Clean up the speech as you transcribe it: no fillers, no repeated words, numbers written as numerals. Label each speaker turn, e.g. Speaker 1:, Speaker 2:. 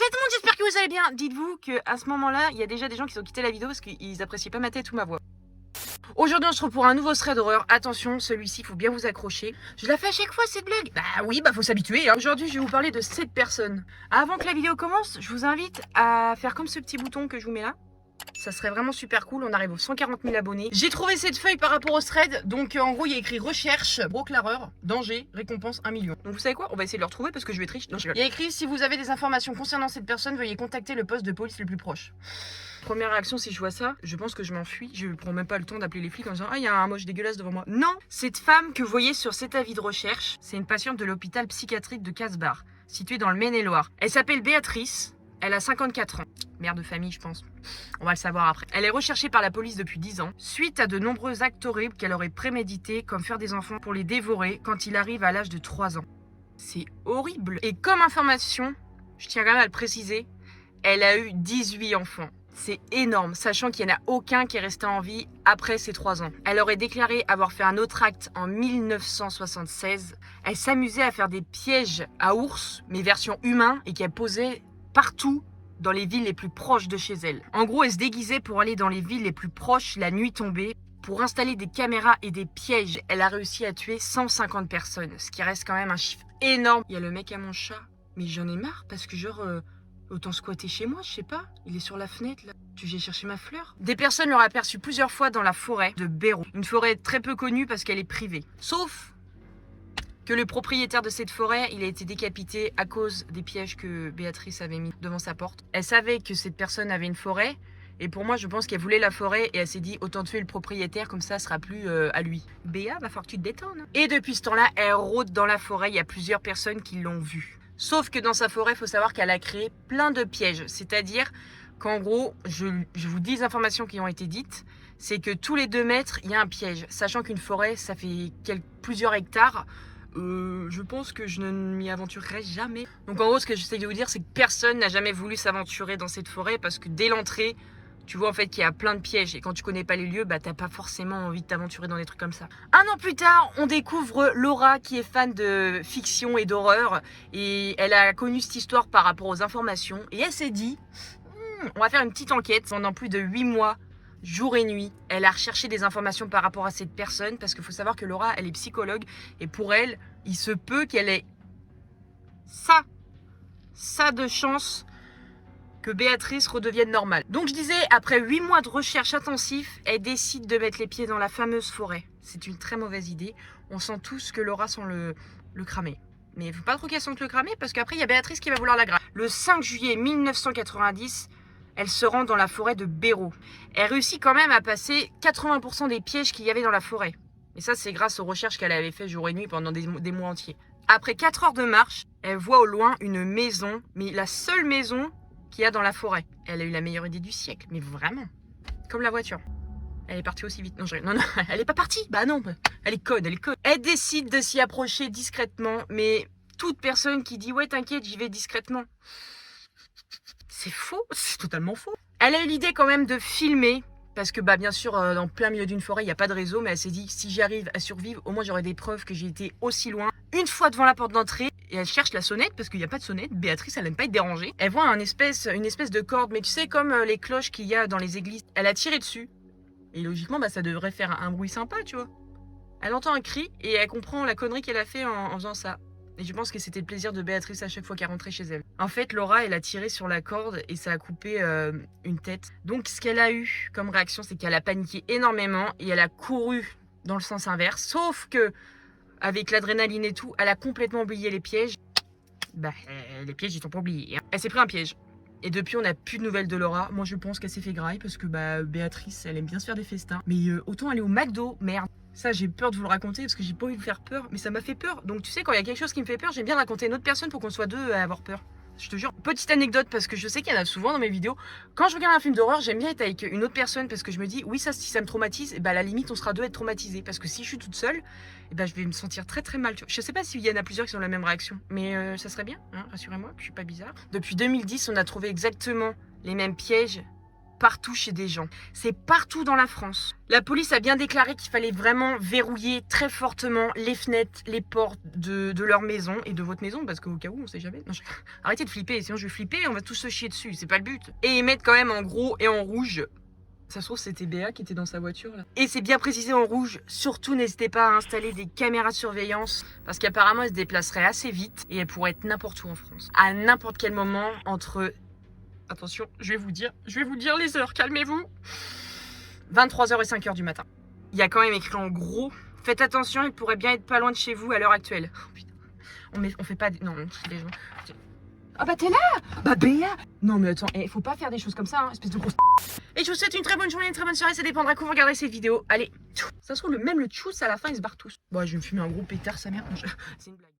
Speaker 1: Salut tout le monde, j'espère que vous allez bien. Dites-vous qu'à ce moment-là, il y a déjà des gens qui ont quitté la vidéo parce qu'ils appréciaient pas ma tête ou ma voix. Aujourd'hui, on se retrouve pour un nouveau thread d'horreur. Attention, celui-ci, il faut bien vous accrocher. Je la fais à chaque fois, cette blague. Bah oui, faut s'habituer. Hein. Aujourd'hui, je vais vous parler de 7 personnes. Avant que la vidéo commence, je vous invite à faire comme ce petit bouton que je vous mets là. Ça serait vraiment super cool, on arrive aux 140 000 abonnés. J'ai trouvé cette feuille par rapport au thread, donc en gros il y a écrit recherche, broclareur, danger, récompense 1 million. Donc vous savez quoi, on va essayer de le retrouver parce que je vais tricher. Non, je rigole. Il y a écrit si vous avez des informations concernant cette personne, veuillez contacter le poste de police le plus proche. Première réaction, si je vois ça, je pense que je m'enfuis. Je prends même pas le temps d'appeler les flics en disant ah il y a un moche dégueulasse devant moi. Non, cette femme que vous voyez sur cet avis de recherche, c'est une patiente de l'hôpital psychiatrique de Casbah, situé dans le Maine-et-Loire. Elle s'appelle Béatrice. Elle a 54 ans, mère de famille je pense, on va le savoir après. Elle est recherchée par la police depuis 10 ans, suite à de nombreux actes horribles qu'elle aurait prémédités, comme faire des enfants pour les dévorer quand il arrive à l'âge de 3 ans. C'est horrible. Et comme information, je tiens quand même à le préciser, elle a eu 18 enfants. C'est énorme, sachant qu'il n'y en a aucun qui est resté en vie après ses 3 ans. Elle aurait déclaré avoir fait un autre acte en 1976. Elle s'amusait à faire des pièges à ours, mais version humain, et qu'elle posait partout dans les villes les plus proches de chez elle. En gros, elle se déguisait pour aller dans les villes les plus proches la nuit tombée. Pour installer des caméras et des pièges, elle a réussi à tuer 150 personnes, ce qui reste quand même un chiffre énorme. Il y a le mec à mon chat, mais j'en ai marre parce que genre, autant squatter chez moi, je sais pas. Il est sur la fenêtre là. Tu viens chercher ma fleur? Des personnes l'auraient aperçu plusieurs fois dans la forêt de Béraud. Une forêt très peu connue parce qu'elle est privée. Sauf que le propriétaire de cette forêt, il a été décapité à cause des pièges que Béatrice avait mis devant sa porte. Elle savait que cette personne avait une forêt, et pour moi, je pense qu'elle voulait la forêt, et elle s'est dit, autant tuer le propriétaire, comme ça, sera plus à lui. Béa, va falloir que tu te détendes. Hein. Et depuis ce temps-là, elle rôde dans la forêt, il y a plusieurs personnes qui l'ont vue. Sauf que dans sa forêt, il faut savoir qu'elle a créé plein de pièges, c'est-à-dire qu'en gros, je vous dis les informations qui ont été dites, c'est que tous les 2 mètres, il y a un piège, sachant qu'une forêt, ça fait plusieurs hectares. Je pense que je ne m'y aventurerai jamais. Donc en gros, ce que j'essaie de vous dire, c'est que personne n'a jamais voulu s'aventurer dans cette forêt parce que dès l'entrée, tu vois en fait qu'il y a plein de pièges et quand tu connais pas les lieux, t'as pas forcément envie de t'aventurer dans des trucs comme ça. 1 an plus tard, on découvre Laura qui est fan de fiction et d'horreur et elle a connu cette histoire par rapport aux informations et elle s'est dit, on va faire une petite enquête pendant plus de 8 mois. Jour et nuit, elle a recherché des informations par rapport à cette personne parce qu'il faut savoir que Laura, elle est psychologue et pour elle, il se peut qu'elle ait ça de chance que Béatrice redevienne normale. Donc je disais, après 8 mois de recherche intensif, elle décide de mettre les pieds dans la fameuse forêt. C'est une très mauvaise idée. On sent tous que Laura sent le cramer. Mais il ne faut pas trop qu'elle sente le cramer parce qu'après, il y a Béatrice qui va vouloir la grave. Le 5 juillet 1990, elle se rend dans la forêt de Béraud. Elle réussit quand même à passer 80% des pièges qu'il y avait dans la forêt. Et ça, c'est grâce aux recherches qu'elle avait fait jour et nuit pendant des mois entiers. Après 4 heures de marche, elle voit au loin une maison, mais la seule maison qu'il y a dans la forêt. Elle a eu la meilleure idée du siècle, mais vraiment. Comme la voiture. Elle est partie aussi vite. Non, non, elle est pas partie. Bah non, elle est conne, elle est conne. Elle décide de s'y approcher discrètement, mais toute personne qui dit « Ouais, t'inquiète, j'y vais discrètement », c'est faux, c'est totalement faux. Elle a eu l'idée quand même de filmer, parce que bien sûr, dans plein milieu d'une forêt, il n'y a pas de réseau, mais elle s'est dit, si j'arrive à survivre, au moins j'aurai des preuves que j'ai été aussi loin. Une fois devant la porte d'entrée, et elle cherche la sonnette, parce qu'il n'y a pas de sonnette, Béatrice, elle n'aime pas être dérangée. Elle voit une espèce de corde, mais tu sais, comme les cloches qu'il y a dans les églises. Elle a tiré dessus, et logiquement, ça devrait faire un bruit sympa, tu vois. Elle entend un cri, et elle comprend la connerie qu'elle a fait en faisant ça. Et je pense que c'était le plaisir de Béatrice à chaque fois qu'elle rentrait chez elle. En fait, Laura, elle a tiré sur la corde et ça a coupé une tête. Donc, ce qu'elle a eu comme réaction, c'est qu'elle a paniqué énormément et elle a couru dans le sens inverse. Sauf que, avec l'adrénaline et tout, elle a complètement oublié les pièges. Les pièges, ils t'ont pas oublié. Hein. Elle s'est pris un piège. Et depuis, on n'a plus de nouvelles de Laura. Moi, je pense qu'elle s'est fait graille parce que Béatrice, elle aime bien se faire des festins. Mais autant aller au McDo, merde. Ça, j'ai peur de vous le raconter parce que j'ai pas envie de vous faire peur, mais ça m'a fait peur. Donc, tu sais, quand il y a quelque chose qui me fait peur, j'aime bien raconter à une autre personne pour qu'on soit 2 à avoir peur. Je te jure. Petite anecdote, parce que je sais qu'il y en a souvent dans mes vidéos. Quand je regarde un film d'horreur, j'aime bien être avec une autre personne parce que je me dis, oui, ça, si ça me traumatise, à la limite, on sera 2 à être traumatisés. Parce que si je suis toute seule, je vais me sentir très très mal. Je sais pas s'il y en a plusieurs qui ont la même réaction, mais ça serait bien, hein, rassurez-moi, que je suis pas bizarre. Depuis 2010, on a trouvé exactement les mêmes pièges partout chez des gens. C'est partout dans la France. La police a bien déclaré qu'il fallait vraiment verrouiller très fortement les fenêtres, les portes de leur maison et de votre maison, parce qu'au cas où, on sait jamais. Non, arrêtez de flipper, sinon je vais flipper et on va tous se chier dessus, c'est pas le but. Et ils mettent quand même en gros et en rouge. Ça se trouve, c'était Béa qui était dans sa voiture là. Et c'est bien précisé en rouge. Surtout, n'hésitez pas à installer des caméras de surveillance parce qu'apparemment, elle se déplacerait assez vite et elle pourrait être n'importe où en France. À n'importe quel moment entre... Attention, je vais vous dire les heures, calmez-vous. 23h et 5h du matin. Il y a quand même écrit en gros. Faites attention, il pourrait bien être pas loin de chez vous à l'heure actuelle. Oh, putain. On fait pas... Non, les gens... Ah bah t'es là. Bah Béa. Non mais attends, faut pas faire des choses comme ça, hein, espèce de grosse... Et je vous souhaite une très bonne journée, une très bonne soirée, ça dépendra quand vous regarderez cette vidéo. Allez, ça se trouve, même le tchous à la fin, ils se barrent tous. Bon, je vais me fumer un gros pétard, sa mère. C'est une blague.